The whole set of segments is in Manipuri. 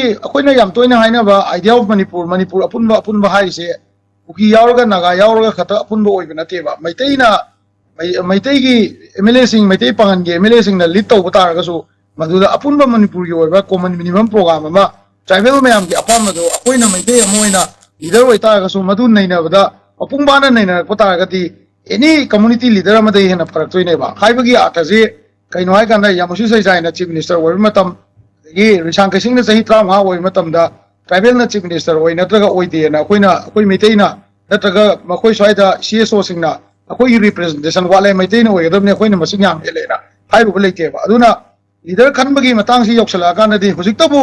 ꯑꯩꯈꯣꯏꯅ ꯌꯥꯝ ꯇꯣꯏꯅ ꯍꯥꯏꯅꯕ ꯑꯥꯏꯗꯤꯌꯥ ꯑꯣꯐ ꯃꯅꯤꯄꯨꯔ ꯑꯄꯨꯟꯕ ꯍꯥꯏꯔꯤꯁꯦ ꯀꯨꯀꯤ ꯌꯥꯎꯔꯒ ꯅꯥꯒꯥ ꯌꯥꯎꯔꯒ ꯈꯛꯇ ꯑꯄꯨꯟꯕ ꯑꯣꯏꯕ ꯅꯠꯇꯦꯕ ꯃꯩꯇꯩꯒꯤ ꯑꯦꯝꯑꯦꯜꯑꯦꯁꯤꯡ ꯃꯩꯇꯩ ꯄꯥꯡꯒꯟꯒꯤ ꯑꯦꯝꯑꯦꯜꯑꯦꯁꯤꯡꯅ ꯂꯤꯗ ꯇꯧꯕ ꯇꯥꯔꯒꯁꯨ ꯃꯗꯨꯗ ꯑꯄꯨꯟꯕ ꯃꯅꯤꯄꯨꯔꯒꯤ ꯑꯣꯏꯕ ꯀꯣꯃꯟ ꯃꯤꯅꯤꯃꯝ ꯄ꯭ꯔꯣꯒ꯭ꯔꯥꯝ ꯑꯃ ꯇ꯭ꯔꯥꯏꯕꯦꯜ ꯃꯌꯥꯝꯒꯤ ꯑꯄꯥꯝꯕꯗꯣ ꯑꯩꯈꯣꯏꯅ ꯃꯩꯇꯩ ꯑꯃ ꯑꯣꯏꯅ ꯂꯤꯗꯔ ꯑꯣꯏꯇꯥꯔꯒꯁꯨ ꯃꯗꯨ ꯅꯩꯅꯕꯗ ꯃꯄꯨꯡ ꯐꯥꯅ ꯅꯩꯅꯔꯛꯄ ꯇꯥꯔꯒꯗꯤ ꯑꯦꯅꯤ ꯀꯝꯃꯨꯅꯤꯇꯤ ꯂꯤꯗꯔ ꯑꯃꯗꯒꯤ ꯍꯦꯟꯅ ꯐꯔꯛꯇꯣꯏꯅꯦꯕ ꯍꯥꯏꯕꯒꯤ ꯑꯥꯔꯊꯁꯤ ꯀꯩꯅꯣ ꯍꯥꯏꯀꯥꯟꯗ ꯌꯥꯃꯨꯁꯨ ꯁꯩꯖꯥꯏꯅ ꯆꯤꯐ ꯃꯤꯅꯤꯁꯇꯔ ꯑꯣꯏꯕ ꯃꯇꯝ ꯑꯗꯒꯤ ꯔꯤꯁꯥꯡ ꯀꯩꯁꯤꯡꯅ ꯆꯍꯤ 35 ꯑꯣꯏꯕ ꯃꯇꯝꯗ ꯇ꯭ꯔꯥꯏꯕꯦꯜꯅ ꯆꯤꯐ ꯃꯤꯅꯤꯁꯇꯔ ꯑꯣꯏ ꯅꯠꯇ꯭ꯔꯒ ꯑꯣꯏꯗꯦꯅ ꯑꯩꯈꯣꯏ ꯃꯩꯇꯩꯅ ꯅꯠꯇ꯭ꯔꯒ ꯃꯈꯣꯏ ꯁ꯭ꯋꯥꯏꯗ CSOꯁꯤꯡꯅ ꯑꯩꯈꯣꯏꯒꯤ ꯔꯤꯄ꯭ꯔꯖꯦꯟꯇꯦꯁꯟ ꯋꯥꯠꯂꯦ ꯃꯩꯇꯩꯅ ꯑꯣꯏꯒꯗꯕꯅꯤ ꯑꯩꯈꯣꯏꯅ ꯃꯁꯤꯡ ꯌꯥꯝ ꯍꯦꯜꯂꯦꯅ ꯍꯥꯏꯔꯨꯕ ꯂꯩꯇꯦꯕ ꯑꯗꯨꯅ ꯂꯤꯗꯔ ꯈꯟꯕꯒꯤ ꯃꯇꯥꯡꯁꯤ ꯌꯧꯁꯜꯂꯛꯑꯀꯥꯟꯗꯗꯤ ꯍꯧꯖꯤꯛꯇꯕꯨ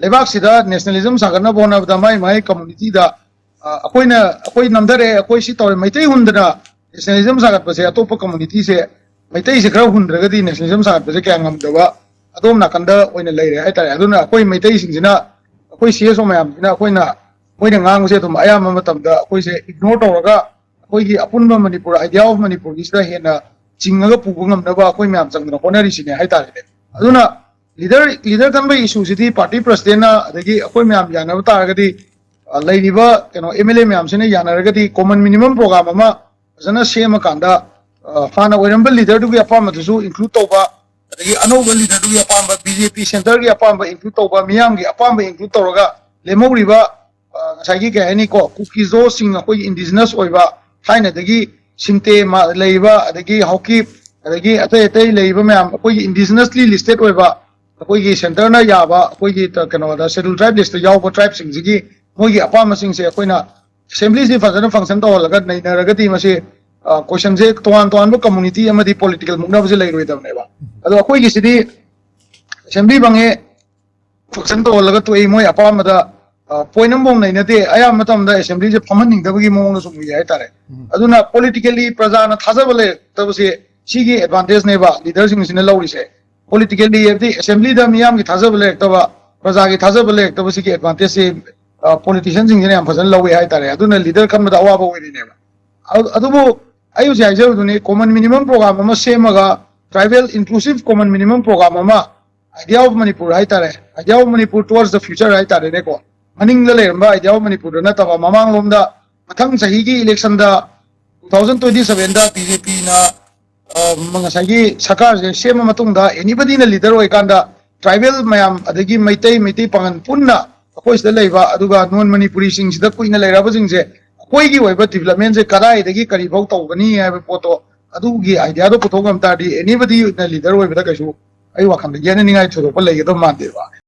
ꯂꯩꯕꯥꯛꯁꯤꯗ ꯅꯦꯁꯅꯦꯂꯤꯖꯝ ꯁꯥꯒꯠꯅꯕ ꯍꯣꯠꯅꯕꯗ ꯃꯥꯏ ꯀꯝꯃꯨꯅꯤꯇꯤꯗ ꯑꯩꯈꯣꯏ ꯅꯝꯊꯔꯛꯑꯦ ꯑꯩꯈꯣꯏ ꯁꯤ ꯇꯧꯔꯦ ꯃꯩꯇꯩ ꯍꯨꯟꯗꯅ ꯅꯦꯁꯅꯦꯂꯤꯖꯝ ꯁꯥꯒꯠꯄꯁꯦ ꯑꯇꯣꯞꯄ ꯀꯝꯃꯨꯅꯤꯇꯤꯁꯦ ꯃꯩꯇꯩꯁꯦ ꯈꯔ ꯍꯨꯟꯗ꯭ꯔꯒꯗꯤ ꯅꯦꯁꯅꯦꯂꯤꯖꯝ ꯁꯥꯒꯠꯄꯁꯦ ꯀꯌꯥ ꯉꯝꯗꯕ ꯑꯗꯣꯝ ꯅꯥꯀꯟꯗ ꯑꯣꯏꯅ ꯂꯩꯔꯦ ꯍꯥꯏꯇꯥꯔꯦ ꯑꯗꯨꯅ ꯑꯩꯈꯣꯏ ꯃꯩꯇꯩꯁꯤꯡꯁꯤꯅ ꯑꯩꯈꯣই CSO ꯃꯌꯥꯝꯁꯤꯅ ꯃꯣꯏꯅ ꯉꯥꯡꯕꯁꯦ ꯑꯗꯨꯝ ꯑꯌꯥꯝꯕ ꯃꯇꯝꯗ ꯑꯩꯈꯣꯏꯁꯦ ꯏꯒꯅꯣꯔ ꯇꯧꯔꯒ ꯑꯩꯈꯣꯏꯒꯤ ꯑꯄꯨꯟꯕ ꯃꯅꯤꯄꯨꯔ ꯑꯥꯏꯗꯤꯌꯥ ꯑꯣꯐ ꯃꯅꯤꯄꯨꯔꯒꯤꯁꯤꯗ ꯍꯦꯟꯅ ꯆꯤꯡꯉꯒ ꯄꯨꯕ ꯉꯝꯅꯕ ꯑꯩꯈꯣꯏ ꯃꯌꯥꯝ ꯆꯪꯗꯅ ꯍꯣꯠꯅꯔꯤꯁꯤꯅꯦ ꯍꯥꯏꯇꯥꯔꯦꯅꯦ ꯑꯗꯨꯅ ꯂꯤꯗꯔ ꯈꯟꯕꯒꯤ ꯏꯁꯨꯁꯤꯗꯤ ꯄꯥꯔꯇꯤ ꯄ꯭ꯔꯁꯤꯗꯦꯟꯠꯅ ꯑꯗꯒꯤ ꯑꯩꯈꯣꯏ ꯃꯌꯥꯝ ꯌꯥꯅꯕ ꯇꯥꯔꯒꯗꯤ ꯂꯩꯔꯤꯕ MLA ꯃꯌꯥꯝꯁꯤꯅ ꯌꯥꯅꯔꯒꯗꯤ ꯀꯣꯃꯟ ꯃꯤꯅꯤꯃꯝ ꯄ꯭ꯔꯣꯒ꯭ꯔꯥꯝ ꯑꯃ ꯐꯖꯅ ꯁꯦꯝꯃꯀꯥꯟꯗ ꯍꯥꯟꯅ ꯑꯣꯏꯔꯝꯕ ꯂꯤꯗꯔꯗꯨꯒꯤ ꯑꯄꯥꯝꯕꯗꯨꯁꯨ ꯏꯟꯀ꯭ꯂꯨꯗ ꯇꯧꯕ ꯑꯗꯒꯤ ꯑꯅꯧꯕ ꯂꯤꯗꯔꯗꯨꯒꯤ ꯑꯄꯥꯝꯕ BJP ꯁꯦꯟꯇꯔꯒꯤ ꯑꯄꯥꯝꯕ ꯏꯟꯀ꯭ꯂꯨꯗ ꯇꯧꯕ ꯃꯤꯌꯥꯝꯒꯤ ꯑꯄꯥꯝꯕ ꯏꯟꯀ꯭ꯂꯨꯗ ꯇꯧꯔꯒ ꯂꯦꯝꯍꯧꯔꯤꯕ ꯉꯁꯥꯏꯒꯤ ꯀꯩ ꯍꯥꯏꯅꯤꯀꯣ ꯀꯨꯀꯤꯖꯣꯁꯤꯡ ꯑꯩꯈꯣꯏꯒꯤ ꯏꯟꯗꯤꯖꯤꯅꯁ ꯑꯣꯏꯕ ꯊꯥꯏꯅꯗꯒꯤ ꯁꯤꯝꯇꯦ ꯂꯩꯕ ꯑꯗꯒꯤ ꯍꯥꯎꯀꯤꯞ ꯑꯗꯒꯤ ꯑꯇꯩ ꯂꯩꯕ ꯃꯌꯥꯝ ꯑꯩꯈꯣꯏꯒꯤ ꯏꯟꯗꯤꯖꯤꯅꯁꯂꯤ ꯂꯤꯁꯇꯦꯠ ꯑꯣꯏꯕ ꯑꯩꯈꯣꯏꯒꯤ ꯁꯦꯟꯇꯔꯅ ꯌꯥꯕ ꯑꯩꯈꯣꯏꯒꯤ ꯀꯩꯅꯣꯗ షꯦꯗ꯭ꯌꯨꯜ ꯇ꯭ꯔꯥꯏꯕ ꯂꯤꯁꯇ ꯌꯥꯎꯕ ꯇ꯭ꯔꯥꯏꯕꯁꯤꯡꯁꯤꯒꯤ ꯃꯣꯏꯒꯤ ꯑꯄꯥꯝꯕꯁꯤꯡꯁꯦ ꯑꯩꯈꯣꯏꯅ ꯑꯦꯁꯦꯝꯕ꯭ꯂꯤꯁꯤ ꯐꯖꯅ ꯐꯪꯁꯟ ꯇꯧꯍꯜꯂꯒ ꯅꯩꯅꯔꯒꯗꯤ ꯃꯁꯤ ꯀꯣꯏꯁꯟꯁꯦ ꯇꯣꯉꯥꯟꯕ ꯀꯝꯃꯨꯅꯤꯇꯤ ꯑꯃꯗꯤ ꯄꯣꯂꯤꯇꯤꯀꯦꯜ ꯃꯨꯛꯅꯕꯁꯦ ꯂꯩꯔꯣꯏꯗꯕꯅꯦꯕ ꯑꯗꯣ ꯑꯩꯈꯣꯏꯒꯤꯁꯤꯗꯤ ꯑꯦꯁꯦꯝꯕ꯭ꯂꯤ ꯐꯪꯉꯦ ꯐꯪꯁꯟ ꯇꯧꯍꯜꯂꯒ ꯇꯣꯛꯏ ꯃꯣꯏ ꯑꯄꯥꯝꯕꯗ ꯄꯣꯏꯟ ꯑꯃꯐꯥꯎ ꯅꯩꯅꯗꯦ ꯑꯌꯥꯝꯕ ꯃꯇꯝꯗ ꯑꯦꯁꯦꯝꯕ꯭ꯂꯤꯁꯦ ꯐꯝꯍꯟꯅꯤꯡꯗꯕꯒꯤ ꯃꯑꯣꯡꯗ ꯁꯨꯝ ꯎꯏ ꯍꯥꯏꯇꯥꯔꯦ ꯑꯗꯨꯅ ꯄꯣꯂꯤꯇꯤꯀꯦꯜꯂꯤ ꯄ꯭ꯔꯖꯥꯅ ꯊꯥꯖꯕ ꯂꯩꯔꯛꯇꯕꯁꯦ ꯁꯤꯒꯤ ꯑꯦꯗꯚꯥꯟꯇꯦꯖꯅꯦꯕ ꯂꯤꯗꯔꯁꯤꯡꯁꯤꯅ ꯂꯧꯔꯤꯁꯦ ꯄꯣꯂꯤꯇꯤꯀꯦꯜꯂꯤ ꯍꯥꯏꯕꯗꯤ ꯑꯦꯁꯦꯝꯕ꯭ꯂꯤꯗ ꯃꯤꯌꯥꯝꯒꯤ ꯊꯥꯖꯕ ꯂꯩꯔꯛꯇꯕ प्रजागी थाजब लेक्तब सिगी एडवांटेज से पॉलिटिशियन सिंह याम फजन लवे हाय तारे अदुना लीडर खनबदा अवाबा ओइरिनेबा अदुबो आयु जायजरुदुनी कॉमन मिनिमम प्रोग्राम अमा सेमगा tribal inclusive common minimum programme अमा आइडिया ऑफ मणिपुर हाय तारे idea of Manipur towards the future हाय तारे नेको मनिंगदा लेरंबा आइडिया ऑफ मणिपुर नतबा ममांग लोमदा मथंग सहीगी इलेक्शन दा 2027 दा बीजेपी ना मंगसागी सरकार जे सेम मतुंगदा एनीबडी ना लीडर ओइकांदा ट्राइबल मैम अदगी मैतै पांगन पुन्ना अखोइसदा लेबा अदुगा नॉन मणिपुरी सिंगसिदा कुइना लेराबा सिंगसे अखोइगी ओइबा डेवलपमेंट से कदाइदगी करी भौ तौगनी हाइबा पोतो अदुगी आइडिया दो पुथोगम तादी एनीबडी ना लीडर ओइबदा कैसु आई वाखंदा येननिंगाइ थोदोपा लेगेदो मानदेबा